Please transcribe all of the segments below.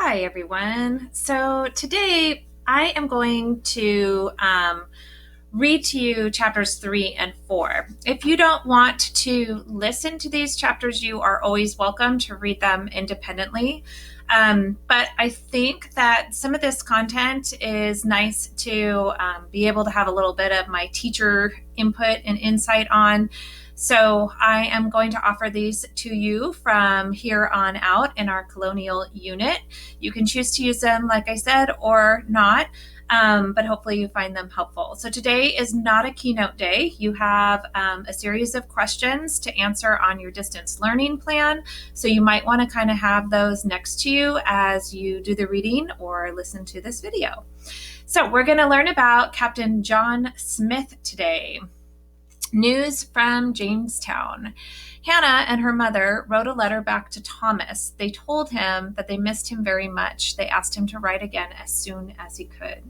Hi, everyone. So today I am going to read to you chapters 3 and 4. If you don't want to listen to these chapters, you are always welcome to read them independently. But I think that some of this content is nice to be able to have a little bit of my teacher input and insight on. So I am going to offer these to you from here on out in our colonial unit. You can choose to use them, like I said, or not. But hopefully you find them helpful. So today is not a keynote day. You have a series of questions to answer on your distance learning plan. So you might want to kind of have those next to you as you do the reading or listen to this video. So we're going to learn about Captain John Smith today. News from Jamestown. Hannah and her mother wrote a letter back to Thomas. They told him that they missed him very much. They asked him to write again as soon as he could.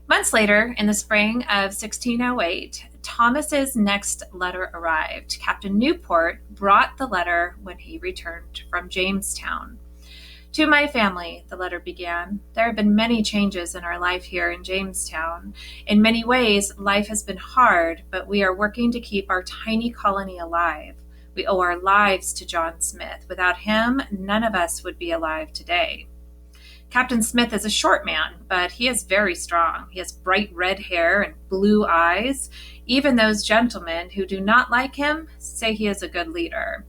Months later, in the spring of 1608, Thomas's next letter arrived. Captain Newport brought the letter when he returned from Jamestown. To my family, the letter began, there have been many changes in our life here in Jamestown. In many ways, life has been hard, but we are working to keep our tiny colony alive. We owe our lives to John Smith. Without him, none of us would be alive today. Captain Smith is a short man, but he is very strong. He has bright red hair and blue eyes. Even those gentlemen who do not like him say he is a good leader.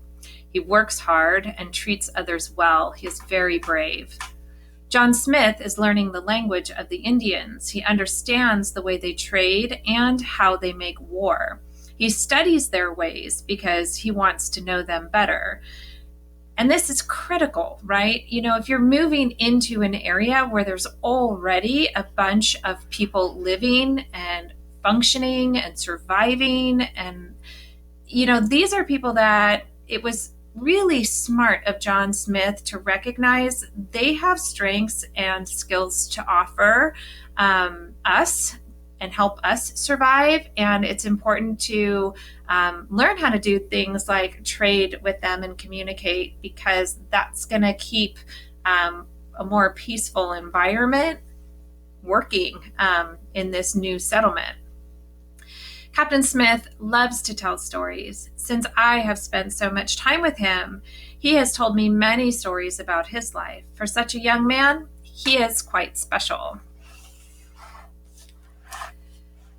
He works hard and treats others well. He is very brave. John Smith is learning the language of the Indians. He understands the way they trade and how they make war. He studies their ways because he wants to know them better. And this is critical, right? You know, if you're moving into an area where there's already a bunch of people living and functioning and surviving, and, you know, these are people that it was really smart of John Smith to recognize they have strengths and skills to offer us and help us survive. And it's important to learn how to do things like trade with them and communicate, because that's going to keep a more peaceful environment working in this new settlement. Captain Smith loves to tell stories. Since I have spent so much time with him, he has told me many stories about his life. For such a young man, he is quite special.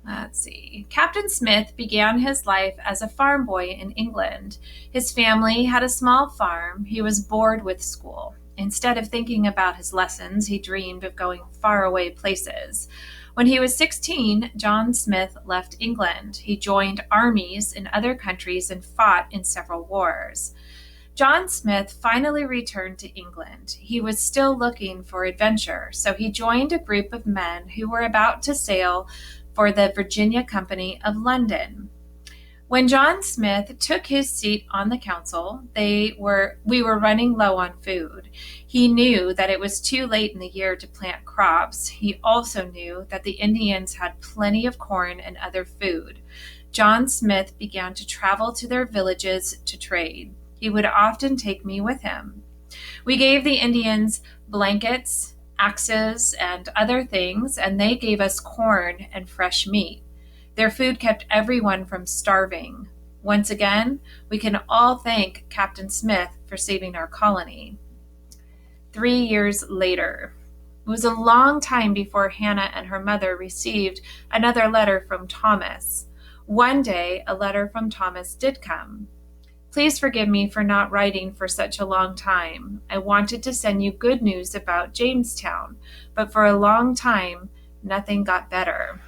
Let's see. Captain Smith began his life as a farm boy in England. His family had a small farm. He was bored with school. Instead of thinking about his lessons, he dreamed of going faraway places. When he was 16, John Smith left England. He joined armies in other countries and fought in several wars. John Smith finally returned to England. He was still looking for adventure, so he joined a group of men who were about to sail for the Virginia Company of London. When John Smith took his seat on the council, we were running low on food. He knew that it was too late in the year to plant crops. He also knew that the Indians had plenty of corn and other food. John Smith began to travel to their villages to trade. He would often take me with him. We gave the Indians blankets, axes, and other things, and they gave us corn and fresh meat. Their food kept everyone from starving. Once again, we can all thank Captain Smith for saving our colony. 3 years later. It was a long time before Hannah and her mother received another letter from Thomas. One day, a letter from Thomas did come. Please forgive me for not writing for such a long time. I wanted to send you good news about Jamestown, but for a long time, nothing got better.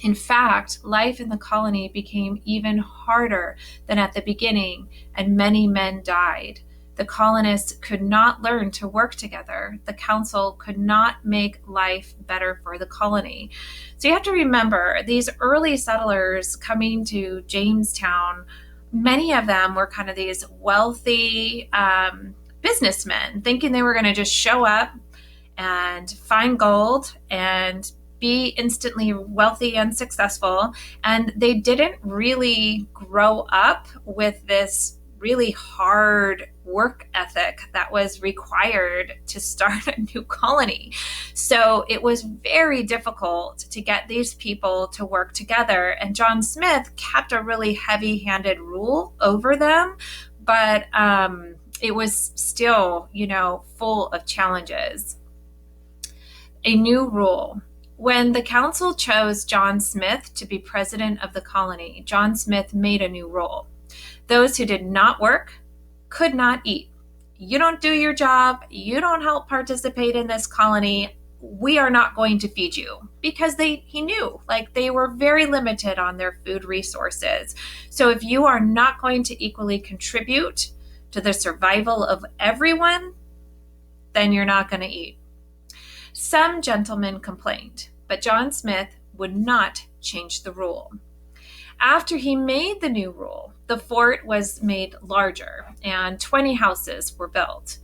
In fact, life in the colony became even harder than at the beginning, and many men died. The colonists could not learn to work together. The council could not make life better for the colony. So you have to remember, these early settlers coming to Jamestown, many of them were kind of these wealthy businessmen, thinking they were going to just show up and find gold and be instantly wealthy and successful. And they didn't really grow up with this really hard work ethic that was required to start a new colony. So it was very difficult to get these people to work together. And John Smith kept a really heavy-handed rule over them, but it was still, full of challenges. A new rule. When the council chose John Smith to be president of the colony, John Smith made a new rule. Those who did not work could not eat. You don't do your job, you don't help participate in this colony, we are not going to feed you. Because he knew, they were very limited on their food resources. So if you are not going to equally contribute to the survival of everyone, then you're not going to eat. Some gentlemen complained, but John Smith would not change the rule. After he made the new rule, the fort was made larger and 20 houses were built.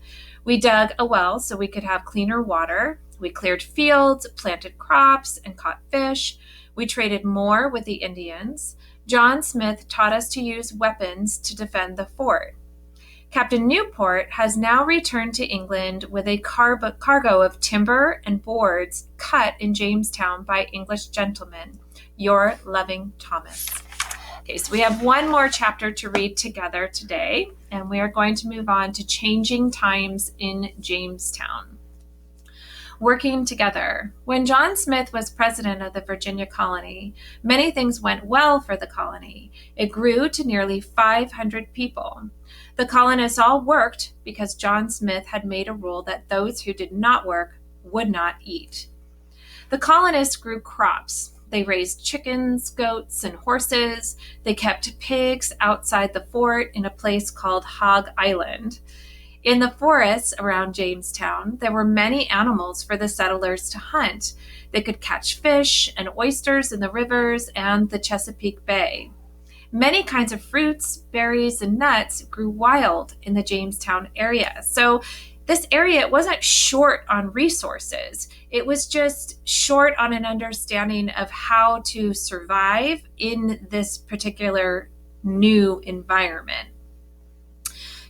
We dug a well so we could have cleaner water. We cleared fields, planted crops, and caught fish. We traded more with the Indians. John Smith taught us to use weapons to defend the fort. Captain Newport has now returned to England with a cargo of timber and boards cut in Jamestown by English gentlemen. Your loving Thomas. Okay, so we have one more chapter to read together today, and we are going to move on to changing times in Jamestown. Working together. When John Smith was president of the Virginia colony, many things went well for the colony. It grew to nearly 500 people. The colonists all worked because John Smith had made a rule that those who did not work would not eat. The colonists grew crops. They raised chickens, goats, and horses. They kept pigs outside the fort in a place called Hog Island. In the forests around Jamestown, there were many animals for the settlers to hunt. They could catch fish and oysters in the rivers and the Chesapeake Bay. Many kinds of fruits, berries, and nuts grew wild in the Jamestown area. So this area wasn't short on resources. It was just short on an understanding of how to survive in this particular new environment.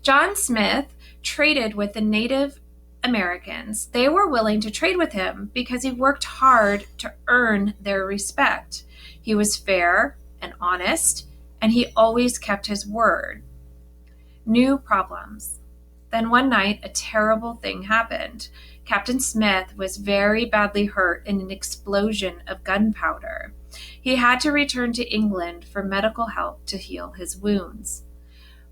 John Smith traded with the Native Americans. They were willing to trade with him because he worked hard to earn their respect. He was fair and honest, and he always kept his word. New problems. Then one night, a terrible thing happened. Captain Smith was very badly hurt in an explosion of gunpowder. He had to return to England for medical help to heal his wounds.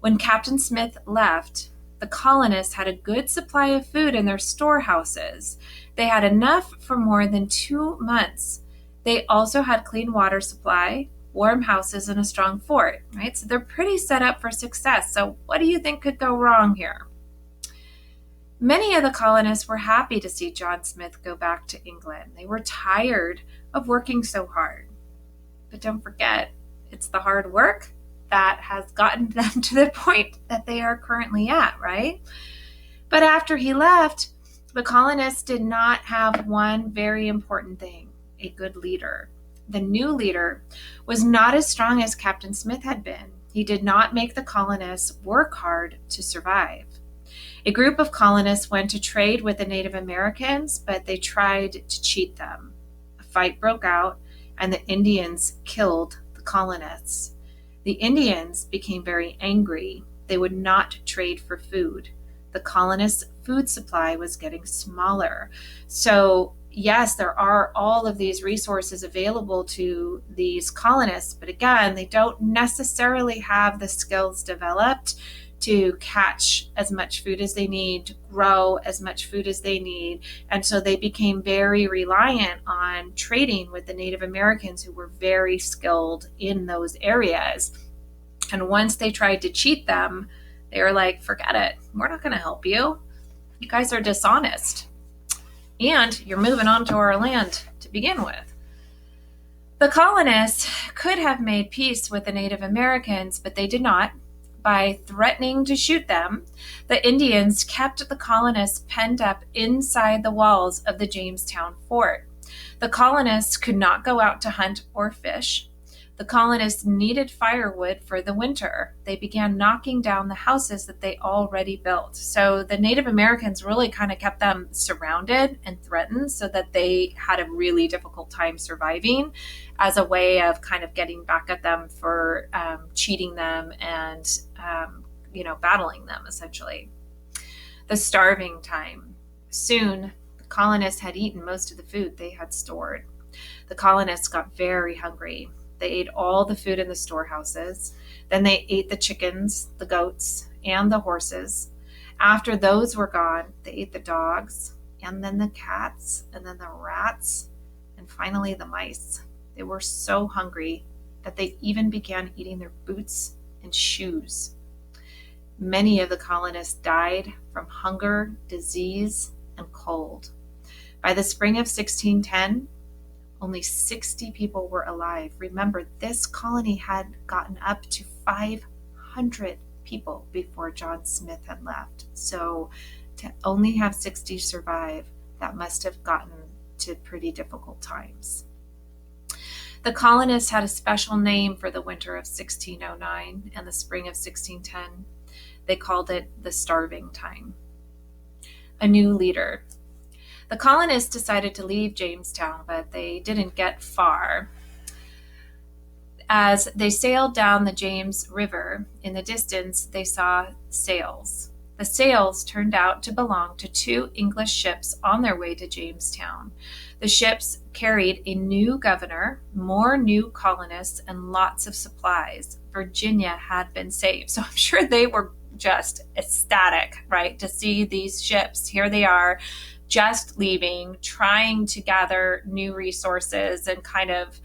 When Captain Smith left, the colonists had a good supply of food in their storehouses. They had enough for more than 2 months. They also had clean water supply, warm houses, and a strong fort, right? So they're pretty set up for success. So what do you think could go wrong here? Many of the colonists were happy to see John Smith go back to England. They were tired of working so hard. But don't forget, it's the hard work that has gotten them to the point that they are currently at, right? But after he left, the colonists did not have one very important thing: a good leader. The new leader was not as strong as Captain Smith had been. He did not make the colonists work hard to survive. A group of colonists went to trade with the Native Americans, but they tried to cheat them. A fight broke out, and the Indians killed the colonists. The Indians became very angry. They would not trade for food. The colonists' food supply was getting smaller. So, yes, there are all of these resources available to these colonists, but again, they don't necessarily have the skills developed to catch as much food as they need, to grow as much food as they need. And so they became very reliant on trading with the Native Americans, who were very skilled in those areas. And once they tried to cheat them, they were like, forget it. We're not going to help you. You guys are dishonest. And you're moving on to our land to begin with. The colonists could have made peace with the Native Americans, but they did not. By threatening to shoot them, the Indians kept the colonists penned up inside the walls of the Jamestown fort. The colonists could not go out to hunt or fish. The colonists needed firewood for the winter. They began knocking down the houses that they already built. So the Native Americans really kind of kept them surrounded and threatened so that they had a really difficult time surviving as a way of kind of getting back at them for cheating them and, battling them essentially. The starving time. Soon, the colonists had eaten most of the food they had stored. The colonists got very hungry. They ate all the food in the storehouses. Then they ate the chickens, the goats, and the horses. After those were gone, they ate the dogs, and then the cats, and then the rats, and finally the mice. They were so hungry that they even began eating their boots and shoes. Many of the colonists died from hunger, disease, and cold. By the spring of 1610, only 60 people were alive. Remember, this colony had gotten up to 500 people before John Smith had left. So to only have 60 survive, that must have gotten to pretty difficult times. The colonists had a special name for the winter of 1609 and the spring of 1610. They called it the starving time. A new leader. The colonists decided to leave Jamestown, but they didn't get far. As they sailed down the James River, in the distance they saw sails. The sails turned out to belong to 2 English ships on their way to Jamestown. The ships carried a new governor, more new colonists, and lots of supplies. Virginia had been saved. So I'm sure they were just ecstatic, right, to see these ships. Here they are, just leaving, trying to gather new resources and kind of,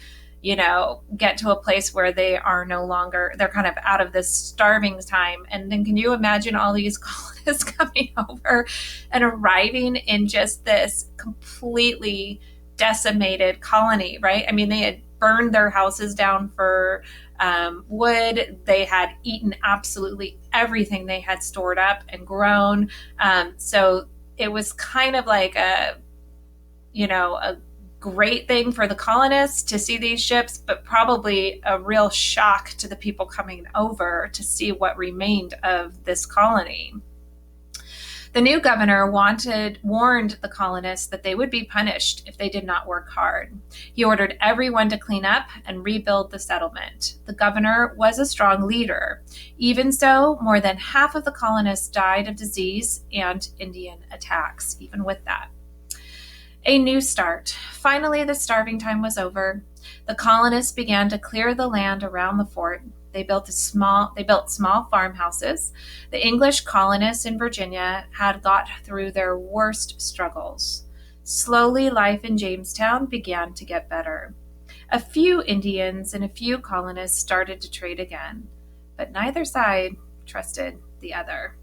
get to a place where they are no longer, they're kind of out of this starving time. And then can you imagine all these colonists coming over and arriving in just this completely decimated colony, right? I mean, they had burned their houses down for wood. They had eaten absolutely everything they had stored up and grown. So it was kind of like a great thing for the colonists to see these ships, but probably a real shock to the people coming over to see what remained of this colony. The new governor warned the colonists that they would be punished if they did not work hard. He ordered everyone to clean up and rebuild the settlement. The governor was a strong leader. Even so, more than half of the colonists died of disease and Indian attacks, even with that. A new start. Finally, the starving time was over. The colonists began to clear the land around the fort. They built small farmhouses. The English colonists in Virginia had got through their worst struggles. Slowly, life in Jamestown began to get better. A few Indians and a few colonists started to trade again, but neither side trusted the other.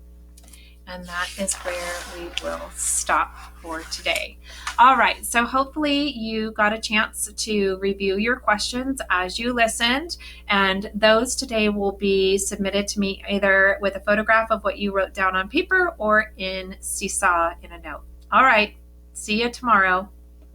And that is where we will stop for today. All right, so hopefully you got a chance to review your questions as you listened, and those today will be submitted to me either with a photograph of what you wrote down on paper or in Seesaw in a note. All right, see you tomorrow.